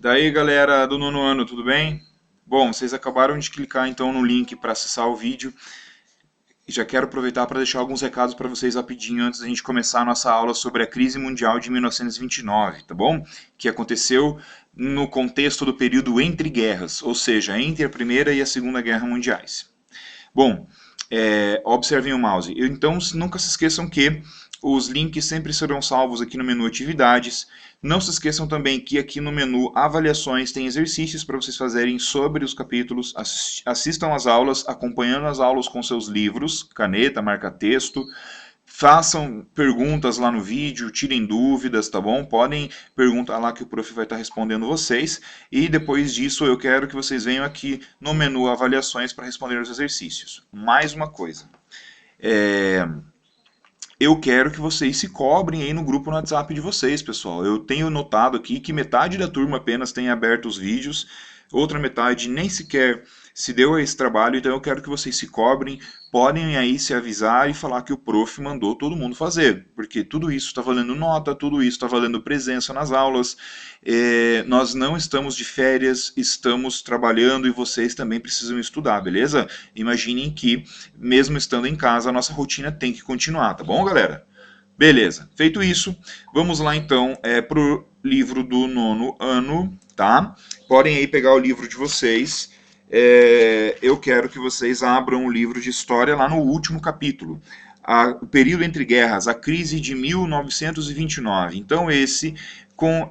Daí, galera do nono ano, tudo bem? Bom, vocês acabaram de clicar então no link para acessar o vídeo. E já quero aproveitar para deixar alguns recados para vocês rapidinho antes da gente começar a nossa aula sobre a crise mundial de 1929, tá bom? Que aconteceu no contexto do período entre guerras, ou seja, entre a Primeira e a Segunda Guerra Mundiais. Bom, observem o mouse. Então, nunca se esqueçam que os links sempre serão salvos aqui no menu Atividades. Não se esqueçam também que aqui no menu Avaliações tem exercícios para vocês fazerem sobre os capítulos. Assistam às aulas, acompanhando as aulas com seus livros, caneta, marca-texto. Façam perguntas lá no vídeo, tirem dúvidas, tá bom? Podem perguntar lá que o prof vai estar respondendo vocês. E depois disso eu quero que vocês venham aqui no menu Avaliações para responder os exercícios. Mais uma coisa. Eu quero que vocês se cobrem aí no grupo no WhatsApp de vocês, pessoal. Eu tenho notado aqui que metade da turma apenas tem aberto os vídeos, outra metade nem sequer se deu a esse trabalho, então eu quero que vocês se cobrem, podem aí se avisar e falar que o prof mandou todo mundo fazer, porque tudo isso está valendo nota, tudo isso está valendo presença nas aulas, nós não estamos de férias, estamos trabalhando e vocês também precisam estudar, beleza? Imaginem que, mesmo estando em casa, a nossa rotina tem que continuar, tá bom, galera? Beleza, feito isso, vamos lá então para o livro do nono ano, tá? Podem aí pegar o livro de vocês. Eu quero que vocês abram o livro de história lá no último capítulo. O período entre guerras, a crise de 1929. Então com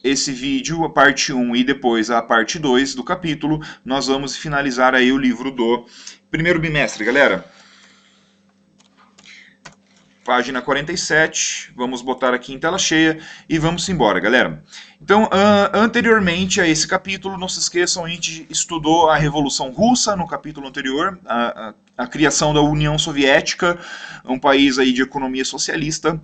esse vídeo, a parte 1 e depois a parte 2 do capítulo, nós vamos finalizar aí o livro do primeiro bimestre, galera. Página 47, vamos botar aqui em tela cheia e vamos embora, galera. Então, anteriormente a esse capítulo, não se esqueçam, a gente estudou a Revolução Russa no capítulo anterior, a criação da União Soviética, um país aí de economia socialista.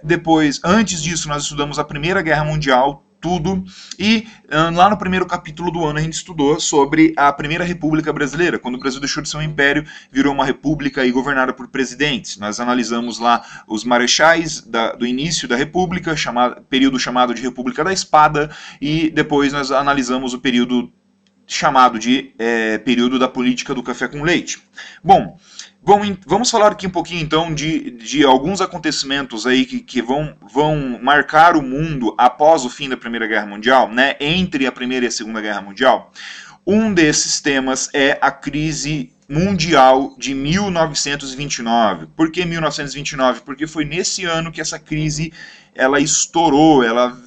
Depois, antes disso, nós estudamos a Primeira Guerra Mundial, tudo, e lá no primeiro capítulo do ano a gente estudou sobre a Primeira República Brasileira, quando o Brasil deixou de ser um império, virou uma república e governada por presidentes. Nós analisamos lá os marechais do início da república, período chamado de República da Espada, e depois nós analisamos o período chamado de período da política do café com leite. Bom, vamos falar aqui um pouquinho então de alguns acontecimentos aí que vão marcar o mundo após o fim da Primeira Guerra Mundial, né, entre a Primeira e a Segunda Guerra Mundial. Um desses temas é a crise mundial de 1929. Por que 1929? Porque foi nesse ano que essa crise ela estourou, ela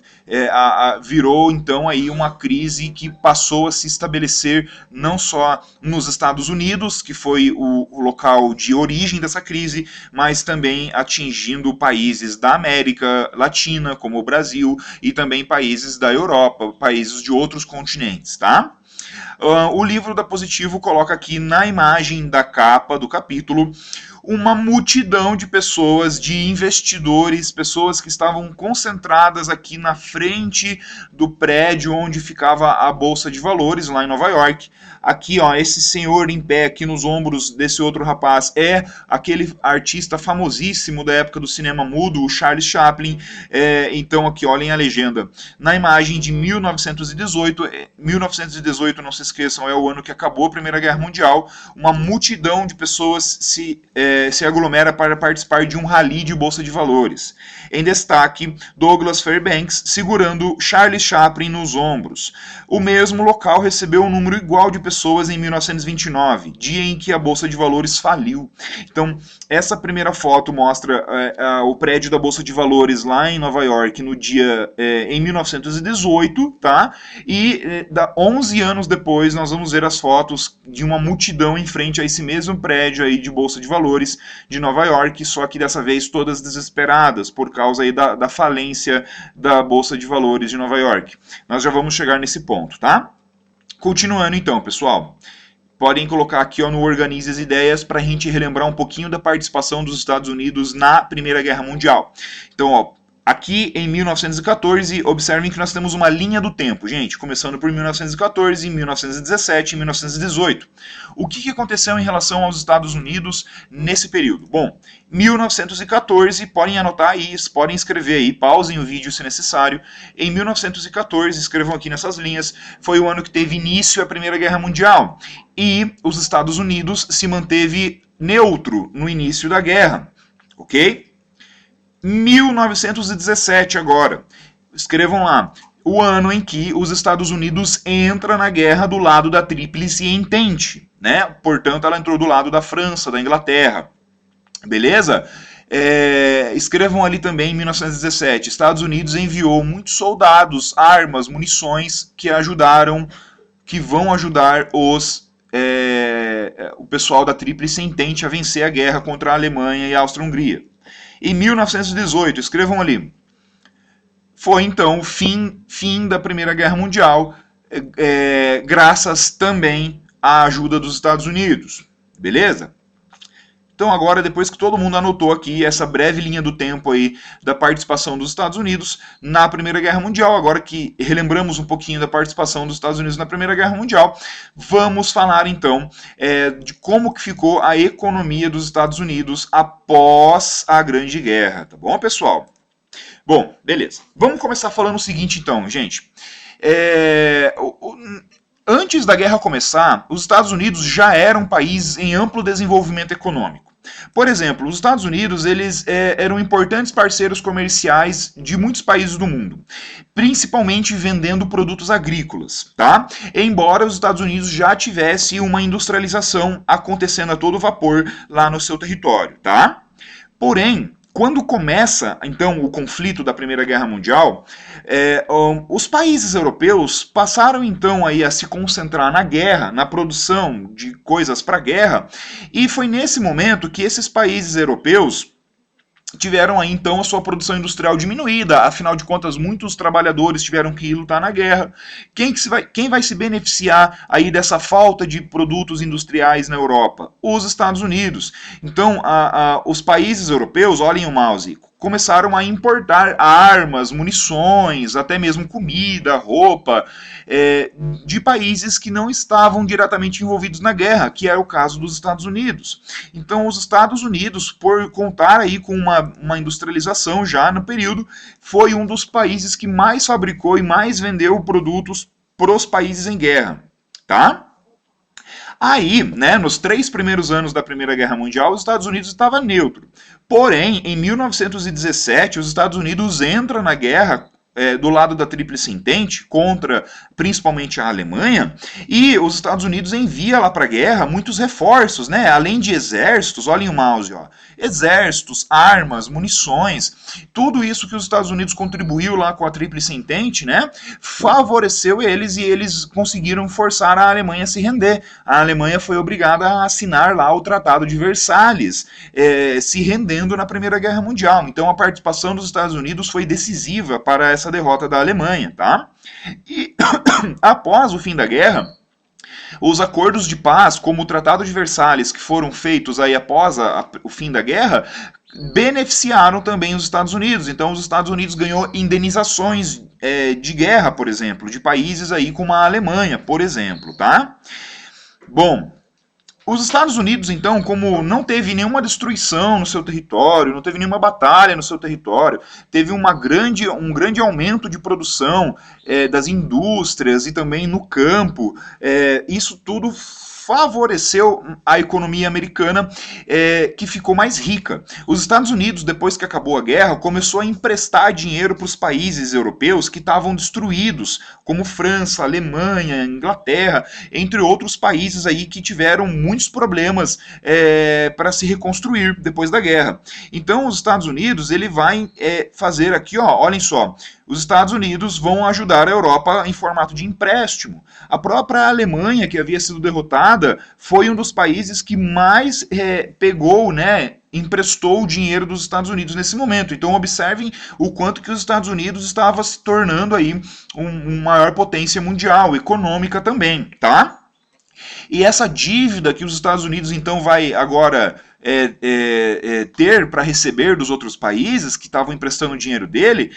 virou então aí uma crise que passou a se estabelecer não só nos Estados Unidos, que foi o local de origem dessa crise, mas também atingindo países da América Latina, como o Brasil, e também países da Europa, países de outros continentes, tá? O livro da Positivo coloca aqui na imagem da capa do capítulo uma multidão de pessoas, de investidores, pessoas que estavam concentradas aqui na frente do prédio onde ficava a Bolsa de Valores, lá em Nova York. Aqui, ó, esse senhor em pé aqui nos ombros desse outro rapaz é aquele artista famosíssimo da época do cinema mudo, o Charles Chaplin. Então aqui, olhem a legenda. Na imagem de 1918, 1918, não se esqueçam, é o ano que acabou a Primeira Guerra Mundial, uma multidão de pessoas se aglomera para participar de um rally de Bolsa de Valores. Em destaque, Douglas Fairbanks segurando Charles Chaplin nos ombros. O mesmo local recebeu um número igual de pessoas em 1929, dia em que a Bolsa de Valores faliu. Então, essa primeira foto mostra o prédio da Bolsa de Valores lá em Nova York no dia em 1918, tá? E 11 anos depois nós vamos ver as fotos de uma multidão em frente a esse mesmo prédio aí de Bolsa de Valores de Nova York, só que dessa vez todas desesperadas por causa aí da falência da Bolsa de Valores de Nova York. Nós já vamos chegar nesse ponto, tá? Continuando então, pessoal. Podem colocar aqui ó, no Organize as Ideias para a gente relembrar um pouquinho da participação dos Estados Unidos na Primeira Guerra Mundial. Então, ó, Aqui em 1914, observem que nós temos uma linha do tempo, gente, começando por 1914, 1917 e 1918. O que aconteceu em relação aos Estados Unidos nesse período? Bom, 1914, podem anotar aí, podem escrever aí, pausem o vídeo se necessário. Em 1914, escrevam aqui nessas linhas, foi o ano que teve início a Primeira Guerra Mundial. E os Estados Unidos se manteve neutro no início da guerra, ok? 1917 agora, escrevam lá, o ano em que os Estados Unidos entra na guerra do lado da Tríplice Entente, né? Portanto, ela entrou do lado da França, da Inglaterra, beleza? Escrevam ali também, em 1917, Estados Unidos enviou muitos soldados, armas, munições que vão ajudar o pessoal da Tríplice Entente a vencer a guerra contra a Alemanha e a Áustria-Hungria. Em 1918, escrevam ali, foi então o fim da Primeira Guerra Mundial, graças também à ajuda dos Estados Unidos, beleza? Então agora, depois que todo mundo anotou aqui essa breve linha do tempo aí da participação dos Estados Unidos na Primeira Guerra Mundial, agora que relembramos um pouquinho da participação dos Estados Unidos na Primeira Guerra Mundial, vamos falar então de como que ficou a economia dos Estados Unidos após a Grande Guerra, tá bom, pessoal? Bom, beleza. Vamos começar falando o seguinte então, gente. Antes da guerra começar, os Estados Unidos já eram um país em amplo desenvolvimento econômico. Por exemplo, os Estados Unidos eles eram importantes parceiros comerciais de muitos países do mundo, principalmente vendendo produtos agrícolas, tá? Embora os Estados Unidos já tivesse uma industrialização acontecendo a todo vapor lá no seu território, tá? Porém, quando começa, então, o conflito da Primeira Guerra Mundial, os países europeus passaram, então, aí a se concentrar na guerra, na produção de coisas para a guerra, e foi nesse momento que esses países europeus tiveram aí então a sua produção industrial diminuída, afinal de contas muitos trabalhadores tiveram que ir lutar na guerra. Quem vai se beneficiar aí dessa falta de produtos industriais na Europa? Os Estados Unidos. Então os países europeus, olhem o mouse, começaram a importar armas, munições, até mesmo comida, roupa, de países que não estavam diretamente envolvidos na guerra, que era o caso dos Estados Unidos. Então os Estados Unidos, por contar aí com uma industrialização já no período, foi um dos países que mais fabricou e mais vendeu produtos para os países em guerra, tá? Aí, né, nos 3 primeiros anos da Primeira Guerra Mundial, os Estados Unidos estava neutro. Porém, em 1917, os Estados Unidos entram na guerra do lado da Tríplice Entente, contra principalmente a Alemanha, e os Estados Unidos envia lá para a guerra muitos reforços, né? Além de exércitos, olhem o mouse, ó, exércitos, armas, munições, tudo isso que os Estados Unidos contribuiu lá com a Tríplice Entente, né? Favoreceu eles e eles conseguiram forçar a Alemanha a se render. A Alemanha foi obrigada a assinar lá o Tratado de Versalhes, se rendendo na Primeira Guerra Mundial. Então a participação dos Estados Unidos foi decisiva para essa derrota da Alemanha, tá? E após o fim da guerra, os acordos de paz, como o Tratado de Versalhes, que foram feitos aí após o fim da guerra, beneficiaram também os Estados Unidos. Então os Estados Unidos ganhou indenizações de guerra, por exemplo, de países aí como a Alemanha, por exemplo, tá? Bom, os Estados Unidos, então, como não teve nenhuma destruição no seu território, não teve nenhuma batalha no seu território, teve um grande aumento de produção das indústrias e também no campo, isso tudo favoreceu a economia americana, que ficou mais rica. Os Estados Unidos, depois que acabou a guerra, começou a emprestar dinheiro para os países europeus que estavam destruídos, como França, Alemanha, Inglaterra, entre outros países aí que tiveram muitos problemas para se reconstruir depois da guerra. Então, os Estados Unidos, ele vai fazer aqui, ó, olhem só, os Estados Unidos vão ajudar a Europa em formato de empréstimo. A própria Alemanha, que havia sido derrotada, foi um dos países que mais pegou, né, emprestou o dinheiro dos Estados Unidos nesse momento. Então observem o quanto que os Estados Unidos estava se tornando aí uma maior potência mundial, econômica também, tá? E essa dívida que os Estados Unidos então vai agora ter para receber dos outros países que estavam emprestando o dinheiro dele,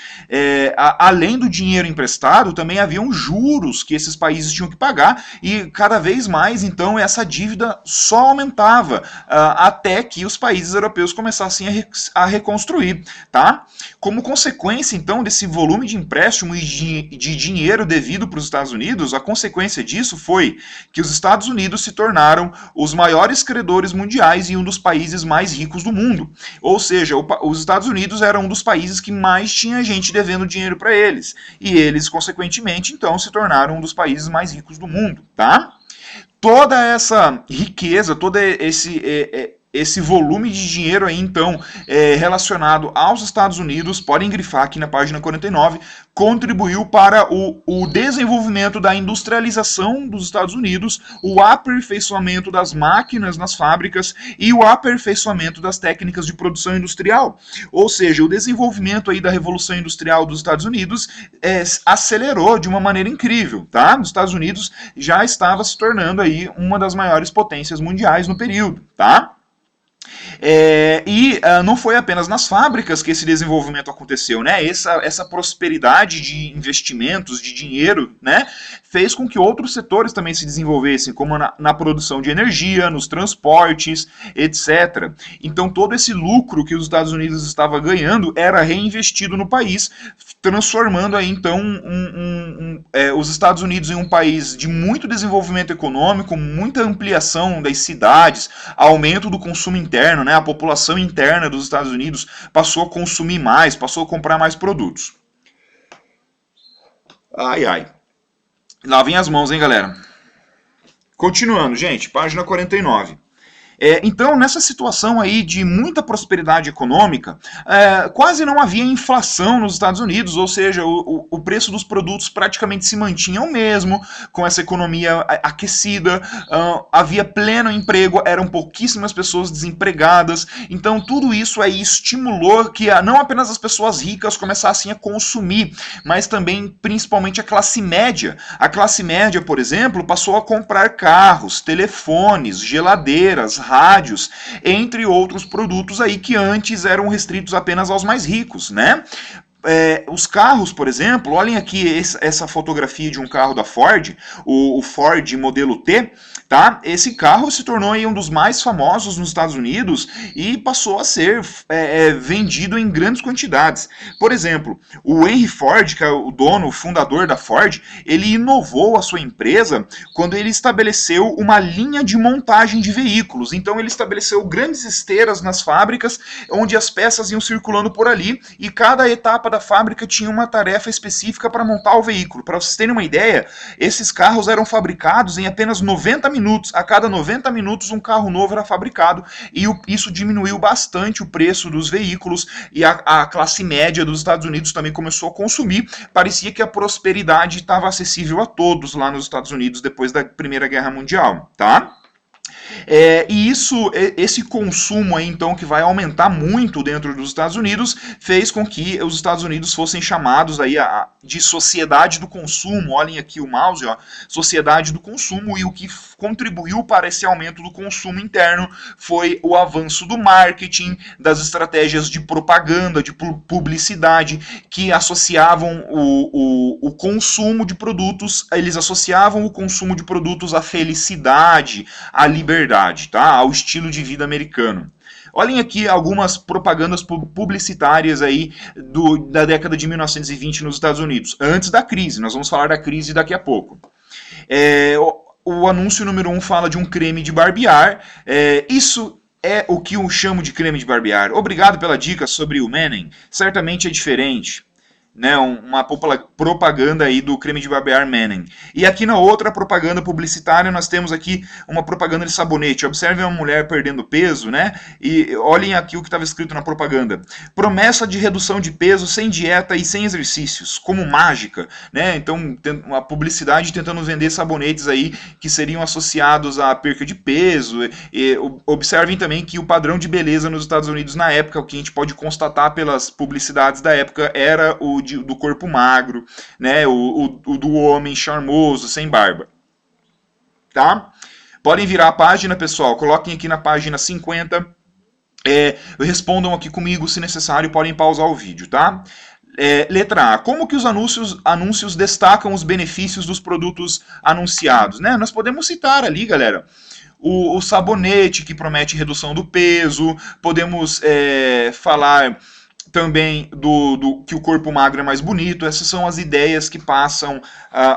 além do dinheiro emprestado, também haviam juros que esses países tinham que pagar, e cada vez mais, então, essa dívida só aumentava, até que os países europeus começassem a reconstruir, tá? Como consequência, então, desse volume de empréstimo e de dinheiro devido para os Estados Unidos, a consequência disso foi que os Estados Unidos se tornaram os maiores credores mundiais e um dos países mais ricos do mundo. Ou seja, os Estados Unidos eram um dos países que mais tinha gente devendo dinheiro para eles. E eles, consequentemente, então, se tornaram um dos países mais ricos do mundo, tá? Toda essa riqueza, todo esse volume de dinheiro aí, então, relacionado aos Estados Unidos, podem grifar aqui na página 49, contribuiu para o desenvolvimento da industrialização dos Estados Unidos, o aperfeiçoamento das máquinas nas fábricas e o aperfeiçoamento das técnicas de produção industrial. Ou seja, o desenvolvimento aí da Revolução Industrial dos Estados Unidos acelerou de uma maneira incrível, tá? Os Estados Unidos já estava se tornando aí uma das maiores potências mundiais no período, tá? Não foi apenas nas fábricas que esse desenvolvimento aconteceu, né? Essa prosperidade de investimentos, de dinheiro, né? Fez com que outros setores também se desenvolvessem, como na produção de energia, nos transportes, etc. Então todo esse lucro que os Estados Unidos estavam ganhando era reinvestido no país, transformando aí então os Estados Unidos em um país de muito desenvolvimento econômico, muita ampliação das cidades, aumento do consumo interno, né? A população interna dos Estados Unidos passou a consumir mais, passou a comprar mais produtos. Ai, ai. Lavem as mãos, hein, galera? Continuando, gente, página 49. Então, nessa situação aí de muita prosperidade econômica, quase não havia inflação nos Estados Unidos, ou seja, o preço dos produtos praticamente se mantinha o mesmo, com essa economia aquecida, havia pleno emprego, eram pouquíssimas pessoas desempregadas, então tudo isso aí estimulou que não apenas as pessoas ricas começassem a consumir, mas também, principalmente, a classe média. A classe média, por exemplo, passou a comprar carros, telefones, geladeiras, rádios, entre outros produtos aí que antes eram restritos apenas aos mais ricos, né? Os carros, por exemplo, olhem aqui essa fotografia de um carro da Ford, o Ford modelo T, tá? Esse carro se tornou aí um dos mais famosos nos Estados Unidos e passou a ser vendido em grandes quantidades. Por exemplo, o Henry Ford, que é o dono, o fundador da Ford, ele inovou a sua empresa quando ele estabeleceu uma linha de montagem de veículos. Então ele estabeleceu grandes esteiras nas fábricas, onde as peças iam circulando por ali e cada etapa da fábrica tinha uma tarefa específica para montar o veículo. Para vocês terem uma ideia, esses carros eram fabricados em apenas 90 minutos. A cada 90 minutos um carro novo era fabricado e isso diminuiu bastante o preço dos veículos e a classe média dos Estados Unidos também começou a consumir. Parecia que a prosperidade estava acessível a todos lá nos Estados Unidos depois da Primeira Guerra Mundial, tá? E esse consumo aí, então, que vai aumentar muito dentro dos Estados Unidos, fez com que os Estados Unidos fossem chamados aí de sociedade do consumo. Olhem aqui o mouse, ó, sociedade do consumo, e o que contribuiu para esse aumento do consumo interno foi o avanço do marketing, das estratégias de propaganda, de publicidade, que associavam o consumo de produtos, eles associavam o consumo de produtos à felicidade, à liberdade, tá? Ao estilo de vida americano. Olhem aqui algumas propagandas publicitárias aí da década de 1920 nos Estados Unidos, antes da crise. Nós vamos falar da crise daqui a pouco. O anúncio número 1 fala de um creme de barbear. Isso é o que eu chamo de creme de barbear. Obrigado pela dica sobre o Manning. Certamente é diferente. Né, uma propaganda aí do creme de barbear Manning. E aqui na outra propaganda publicitária nós temos aqui uma propaganda de sabonete. Observem uma mulher perdendo peso, né? E olhem aqui o que estava escrito na propaganda. Promessa de redução de peso sem dieta e sem exercícios, como mágica, né? Então, uma publicidade tentando vender sabonetes aí que seriam associados à perca de peso. Observem também que o padrão de beleza nos Estados Unidos na época, o que a gente pode constatar pelas publicidades da época, era o do corpo magro, né, o do homem charmoso, sem barba. Tá? Podem virar a página, pessoal. Coloquem aqui na página 50. Respondam aqui comigo, se necessário, podem pausar o vídeo, tá? Letra A. Como que os anúncios destacam os benefícios dos produtos anunciados? Né? Nós podemos citar ali, galera, o sabonete que promete redução do peso, podemos falar também que o corpo magro é mais bonito. Essas são as ideias que passam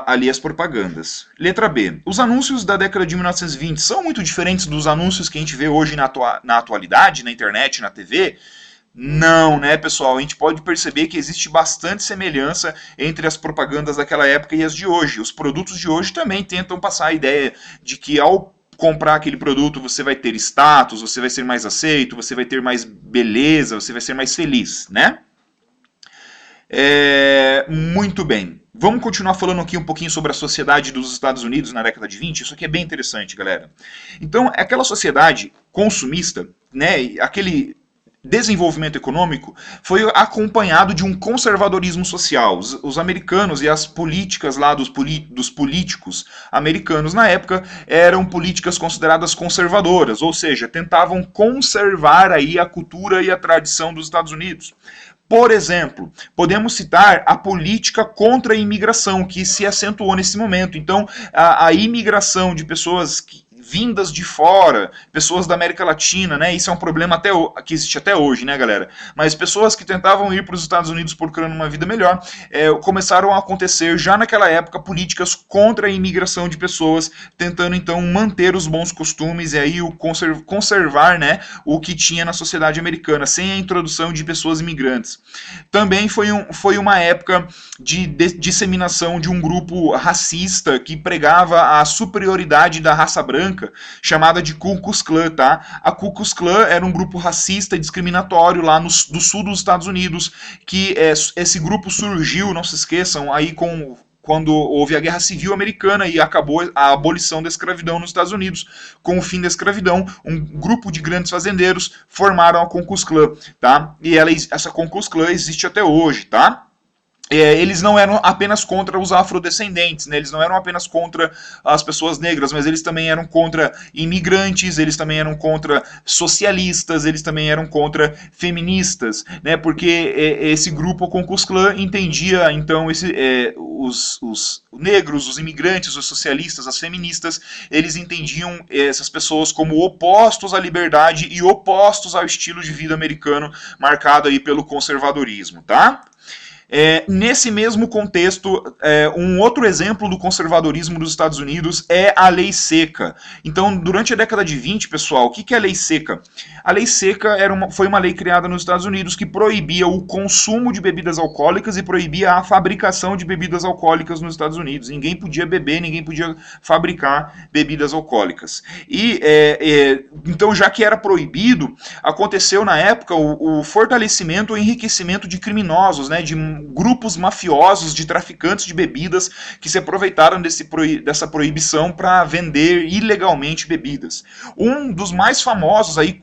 ali as propagandas. Letra B. Os anúncios da década de 1920 são muito diferentes dos anúncios que a gente vê hoje na atualidade, na internet, na TV? Não, né, pessoal? A gente pode perceber que existe bastante semelhança entre as propagandas daquela época e as de hoje. Os produtos de hoje também tentam passar a ideia de que ao comprar aquele produto você vai ter status, você vai ser mais aceito, você vai ter mais beleza, você vai ser mais feliz, né? Muito bem. Vamos continuar falando aqui um pouquinho sobre a sociedade dos Estados Unidos na década de 20. Isso aqui é bem interessante, galera. Então, aquela sociedade consumista, né, aquele desenvolvimento econômico foi acompanhado de um conservadorismo social. Os americanos e as políticas lá dos políticos americanos na época eram políticas consideradas conservadoras, ou seja, tentavam conservar aí a cultura e a tradição dos Estados Unidos. Por exemplo, podemos citar a política contra a imigração, que se acentuou nesse momento. Então, a imigração de pessoas vindas de fora, pessoas da América Latina, né? Isso é um problema que existe até hoje, né, galera? Mas pessoas que tentavam ir para os Estados Unidos procurando uma vida melhor, começaram a acontecer já naquela época políticas contra a imigração de pessoas, tentando então manter os bons costumes e aí conservar, né, o que tinha na sociedade americana, sem a introdução de pessoas imigrantes. Também foi uma época de disseminação de um grupo racista que pregava a superioridade da raça branca, chamada de Ku Klux Klan, tá? A Ku Klux Klan era um grupo racista e discriminatório lá do sul dos Estados Unidos, que esse grupo surgiu, não se esqueçam, aí quando houve a Guerra Civil Americana e acabou a abolição da escravidão nos Estados Unidos. Com o fim da escravidão, um grupo de grandes fazendeiros formaram a Ku Klux Klan, tá? E essa Ku Klux Klan existe até hoje, tá? Eles não eram apenas contra os afrodescendentes, né? Eles não eram apenas contra as pessoas negras, mas eles também eram contra imigrantes, eles também eram contra socialistas, eles também eram contra feministas, né? Porque esse grupo, o Ku Klux Klan, entendia então os negros, os imigrantes, os socialistas, as feministas, eles entendiam essas pessoas como opostos à liberdade e opostos ao estilo de vida americano marcado aí pelo conservadorismo, tá? Nesse mesmo contexto, um outro exemplo do conservadorismo dos Estados Unidos é a lei seca. Então, durante a década de 20, pessoal, o que é a lei seca? A lei seca foi uma lei criada nos Estados Unidos que proibia o consumo de bebidas alcoólicas e proibia a fabricação de bebidas alcoólicas nos Estados Unidos. Ninguém podia beber, ninguém podia fabricar bebidas alcoólicas. Então, já que era proibido, aconteceu na época o fortalecimento, o enriquecimento de criminosos, né, de grupos mafiosos de traficantes de bebidas que se aproveitaram dessa proibição para vender ilegalmente bebidas. Um dos mais famosos aí,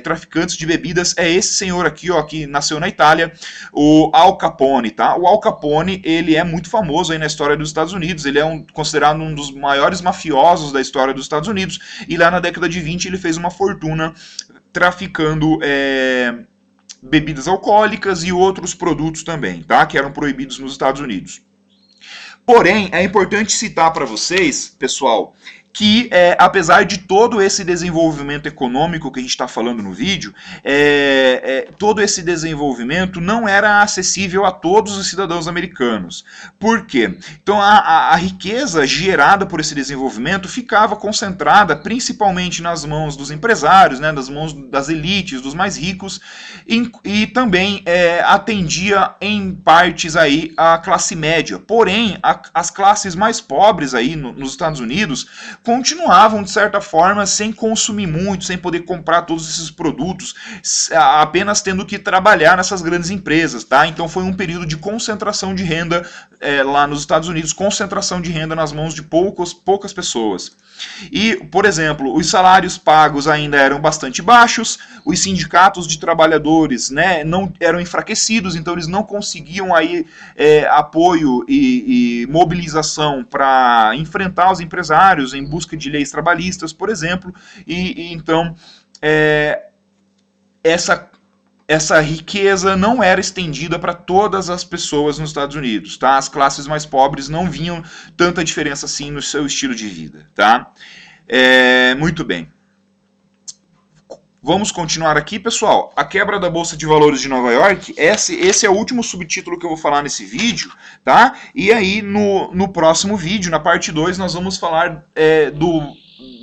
traficantes de bebidas é esse senhor aqui, ó, que nasceu na Itália, o Al Capone, tá? O Al Capone, ele é muito famoso aí na história dos Estados Unidos, ele é considerado um dos maiores mafiosos da história dos Estados Unidos, e lá na década de 20 ele fez uma fortuna traficando bebidas alcoólicas e outros produtos também, tá? Que eram proibidos nos Estados Unidos. Porém, é importante citar para vocês, pessoal, que apesar de todo esse desenvolvimento econômico que a gente está falando no vídeo, todo esse desenvolvimento não era acessível a todos os cidadãos americanos. Por quê? Então a riqueza gerada por esse desenvolvimento ficava concentrada principalmente nas mãos dos empresários, né, nas mãos das elites, dos mais ricos, e também atendia em partes aí a classe média. Porém, as classes mais pobres aí nos Estados Unidos continuavam, de certa forma, sem consumir muito, sem poder comprar todos esses produtos, apenas tendo que trabalhar nessas grandes empresas, tá? Então foi um período de concentração de renda lá nos Estados Unidos, concentração de renda nas mãos de poucas pessoas. E, por exemplo, os salários pagos ainda eram bastante baixos, os sindicatos de trabalhadores, né, não eram enfraquecidos, então eles não conseguiam aí apoio e mobilização para enfrentar os empresários em busca de leis trabalhistas, por exemplo, e então essa riqueza não era estendida para todas as pessoas nos Estados Unidos, tá? As classes mais pobres não vinham tanta diferença assim no seu estilo de vida, tá? Muito bem. Vamos continuar aqui, pessoal. A quebra da Bolsa de Valores de Nova York, esse é o último subtítulo que eu vou falar nesse vídeo, tá? E aí, no próximo vídeo, na parte 2, nós vamos falar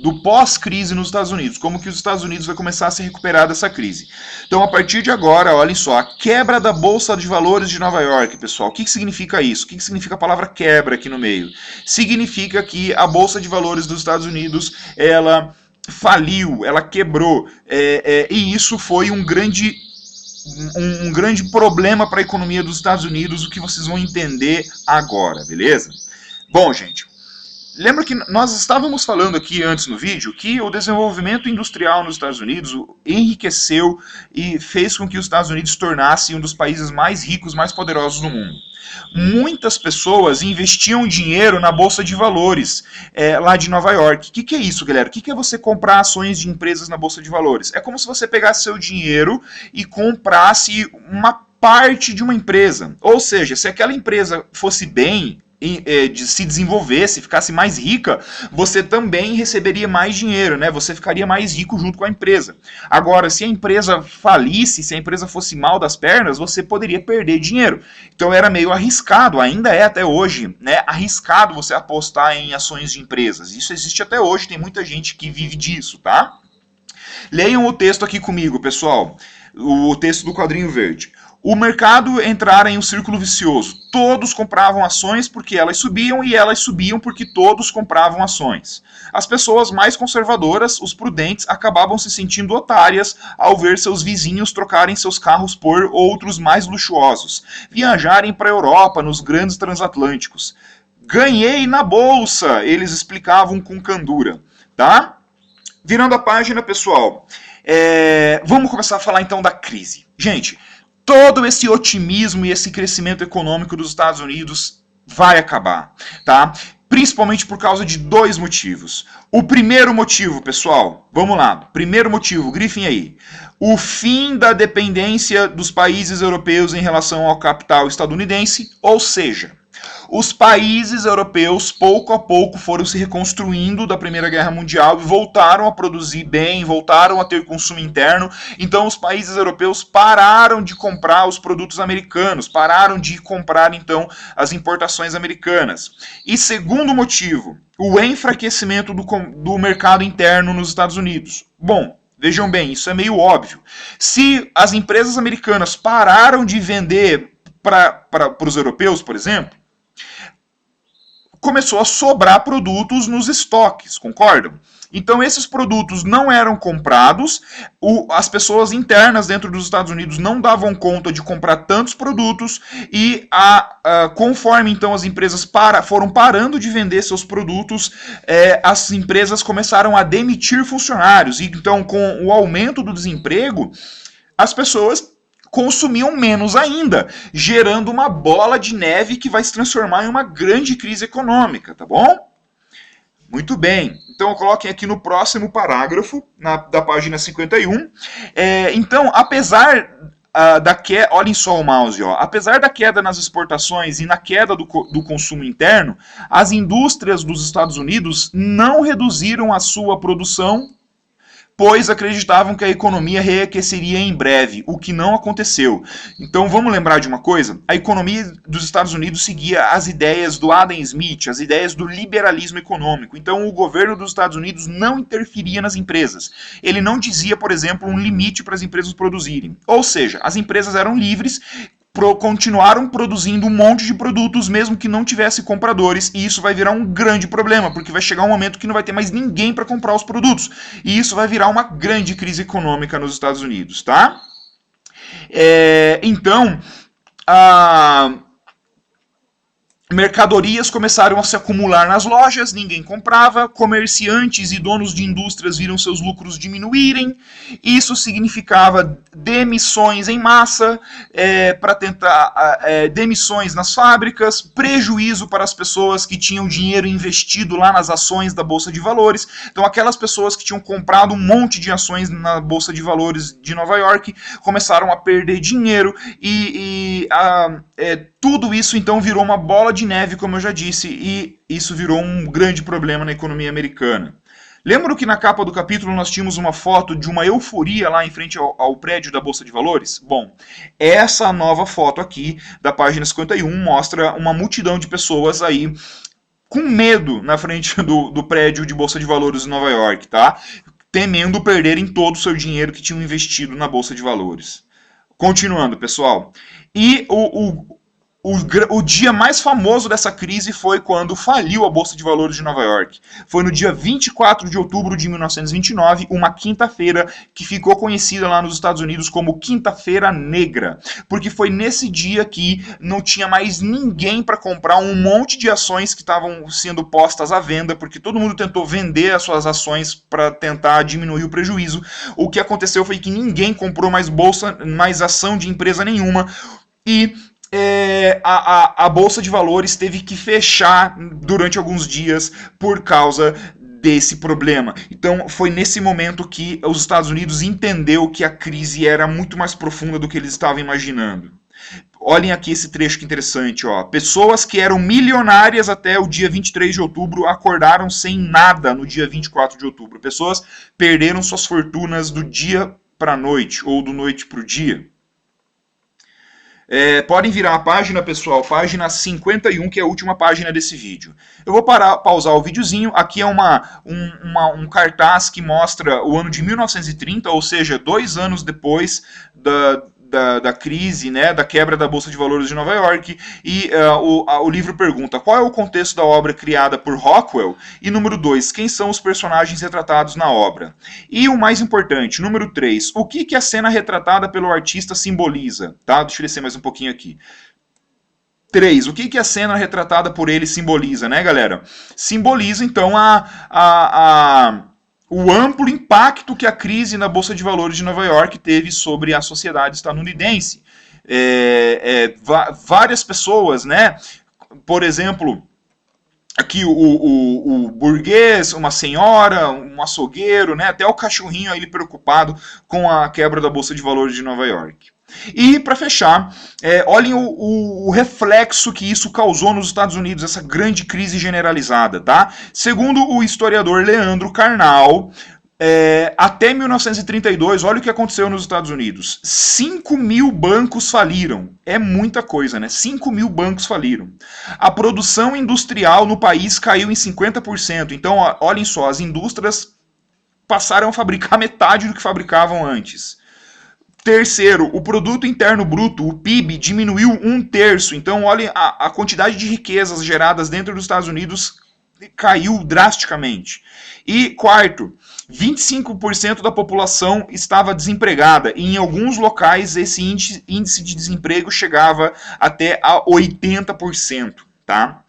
do pós-crise nos Estados Unidos, como que os Estados Unidos vai começar a se recuperar dessa crise. Então, a partir de agora, olhem só, a quebra da Bolsa de Valores de Nova York, pessoal. O que significa isso? O que significa a palavra quebra aqui no meio? Significa que a Bolsa de Valores dos Estados Unidos, ela faliu, ela quebrou, e isso foi um grande problema para a economia dos Estados Unidos, o que vocês vão entender agora, beleza? Bom, gente, lembra que nós estávamos falando aqui antes no vídeo que o desenvolvimento industrial nos Estados Unidos enriqueceu e fez com que os Estados Unidos se tornasse um dos países mais ricos, mais poderosos do mundo. Muitas pessoas investiam dinheiro na Bolsa de Valores lá de Nova York. O que é isso, galera? O que é você comprar ações de empresas na Bolsa de Valores? É como se você pegasse seu dinheiro e comprasse uma parte de uma empresa. Ou seja, se aquela empresa fosse bem, se desenvolvesse, ficasse mais rica, você também receberia mais dinheiro, né? Você ficaria mais rico junto com a empresa. Agora, se a empresa falisse, se a empresa fosse mal das pernas, você poderia perder dinheiro. Então era meio arriscado, ainda é até hoje, né? Arriscado você apostar em ações de empresas. Isso existe até hoje, tem muita gente que vive disso, tá? Leiam o texto aqui comigo, pessoal. O texto do quadrinho verde. O mercado entrara em um círculo vicioso. Todos compravam ações porque elas subiam e elas subiam porque todos compravam ações. As pessoas mais conservadoras, os prudentes, acabavam se sentindo otárias ao ver seus vizinhos trocarem seus carros por outros mais luxuosos, viajarem para a Europa nos grandes transatlânticos. Ganhei na bolsa, eles explicavam com candura, tá? Virando a página, pessoal, vamos começar a falar então da crise. Gente, todo esse otimismo e esse crescimento econômico dos Estados Unidos vai acabar, tá? Principalmente por causa de dois motivos. O primeiro motivo, pessoal, vamos lá. Primeiro motivo, grifem aí. O fim da dependência dos países europeus em relação ao capital estadunidense, ou seja, os países europeus, pouco a pouco, foram se reconstruindo da Primeira Guerra Mundial e voltaram a produzir bem, voltaram a ter consumo interno. Então, os países europeus pararam de comprar os produtos americanos, pararam de comprar, então, as importações americanas. E segundo motivo, o enfraquecimento do mercado interno nos Estados Unidos. Bom, vejam bem, isso é meio óbvio. Se as empresas americanas pararam de vender para os europeus, por exemplo, começou a sobrar produtos nos estoques, concordam? Então esses produtos não eram comprados, as pessoas internas dentro dos Estados Unidos não davam conta de comprar tantos produtos e conforme então as empresas foram parando de vender seus produtos, as empresas começaram a demitir funcionários. E então com o aumento do desemprego, as pessoas consumiam menos ainda, gerando uma bola de neve que vai se transformar em uma grande crise econômica, tá bom? Muito bem, então coloquem aqui no próximo parágrafo, da página 51. Então, apesar da queda, olhem só o mouse, ó. Apesar da queda nas exportações e na queda do consumo interno, as indústrias dos Estados Unidos não reduziram a sua produção, pois acreditavam que a economia reaqueceria em breve, o que não aconteceu. Então vamos lembrar de uma coisa, a economia dos Estados Unidos seguia as ideias do Adam Smith, as ideias do liberalismo econômico. Então o governo dos Estados Unidos não interferia nas empresas. Ele não dizia, por exemplo, um limite para as empresas produzirem. Ou seja, as empresas eram livres, continuaram produzindo um monte de produtos mesmo que não tivesse compradores, e isso vai virar um grande problema, porque vai chegar um momento que não vai ter mais ninguém para comprar os produtos, e isso vai virar uma grande crise econômica nos Estados Unidos, tá? Então, Mercadorias começaram a se acumular nas lojas, ninguém comprava, comerciantes e donos de indústrias viram seus lucros diminuírem, isso significava demissões em massa, para tentar demissões nas fábricas, prejuízo para as pessoas que tinham dinheiro investido lá nas ações da Bolsa de Valores. Então aquelas pessoas que tinham comprado um monte de ações na Bolsa de Valores de Nova York começaram a perder dinheiro tudo isso então virou uma bola de neve, como eu já disse, e isso virou um grande problema na economia americana. Lembram que na capa do capítulo nós tínhamos uma foto de uma euforia lá em frente ao prédio da Bolsa de Valores? Bom, essa nova foto aqui, da página 51, mostra uma multidão de pessoas aí com medo na frente do prédio de Bolsa de Valores de Nova York, tá? Temendo perderem todo o seu dinheiro que tinham investido na Bolsa de Valores. Continuando, pessoal. E o dia mais famoso dessa crise foi quando faliu a Bolsa de Valores de Nova York. Foi no dia 24 de outubro de 1929, uma quinta-feira que ficou conhecida lá nos Estados Unidos como Quinta-feira Negra, porque foi nesse dia que não tinha mais ninguém para comprar um monte de ações que estavam sendo postas à venda, porque todo mundo tentou vender as suas ações para tentar diminuir o prejuízo. O que aconteceu foi que ninguém comprou mais ação de empresa nenhuma, e a Bolsa de Valores teve que fechar durante alguns dias por causa desse problema. Então foi nesse momento que os Estados Unidos entendeu que a crise era muito mais profunda do que eles estavam imaginando. Olhem aqui esse trecho que interessante, ó. Pessoas que eram milionárias até o dia 23 de outubro acordaram sem nada no dia 24 de outubro. Pessoas perderam suas fortunas do dia para a noite ou do noite para o dia. Podem virar a página, pessoal, página 51, que é a última página desse vídeo. Eu vou pausar o videozinho. Aqui é um cartaz que mostra o ano de 1930, ou seja, 2 anos depois da crise, né, da quebra da Bolsa de Valores de Nova York, e o livro pergunta qual é o contexto da obra criada por Rockwell, e número 2, quem são os personagens retratados na obra. E o mais importante, número 3, o que a cena retratada pelo artista simboliza? Tá? Deixa eu descer mais um pouquinho aqui. 3. O que a cena retratada por ele simboliza, né, galera? Simboliza, então, o amplo impacto que a crise na Bolsa de Valores de Nova York teve sobre a sociedade estadunidense. Várias pessoas, né? Por exemplo, aqui o burguês, uma senhora, um açougueiro, né? Até o cachorrinho aí preocupado com a quebra da Bolsa de Valores de Nova York. E, para fechar, olhem o reflexo que isso causou nos Estados Unidos, essa grande crise generalizada, tá? Segundo o historiador Leandro Carnal, até 1932, olha o que aconteceu nos Estados Unidos. 5.000 bancos faliram. É muita coisa, né? 5.000 bancos faliram. A produção industrial no país caiu em 50%. Então, olhem só, as indústrias passaram a fabricar metade do que fabricavam antes. Terceiro, o produto interno bruto, o PIB, diminuiu 1/3. Então, olhem, a quantidade de riquezas geradas dentro dos Estados Unidos caiu drasticamente. E quarto, 25% da população estava desempregada. E em alguns locais, esse índice de desemprego chegava até a 80%. Tá?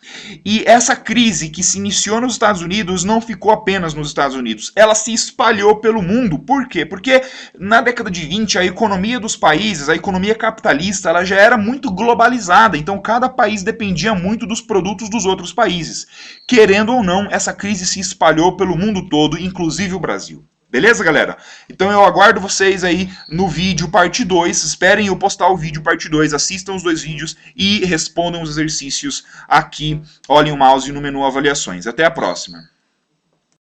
E essa crise que se iniciou nos Estados Unidos não ficou apenas nos Estados Unidos, ela se espalhou pelo mundo. Por quê? Porque na década de 20 a economia dos países, a economia capitalista, ela já era muito globalizada, então cada país dependia muito dos produtos dos outros países. Querendo ou não, essa crise se espalhou pelo mundo todo, inclusive o Brasil. Beleza, galera? Então eu aguardo vocês aí no vídeo parte 2. Esperem eu postar o vídeo parte 2. Assistam os 2 vídeos e respondam os exercícios aqui. Olhem o mouse no menu avaliações. Até a próxima.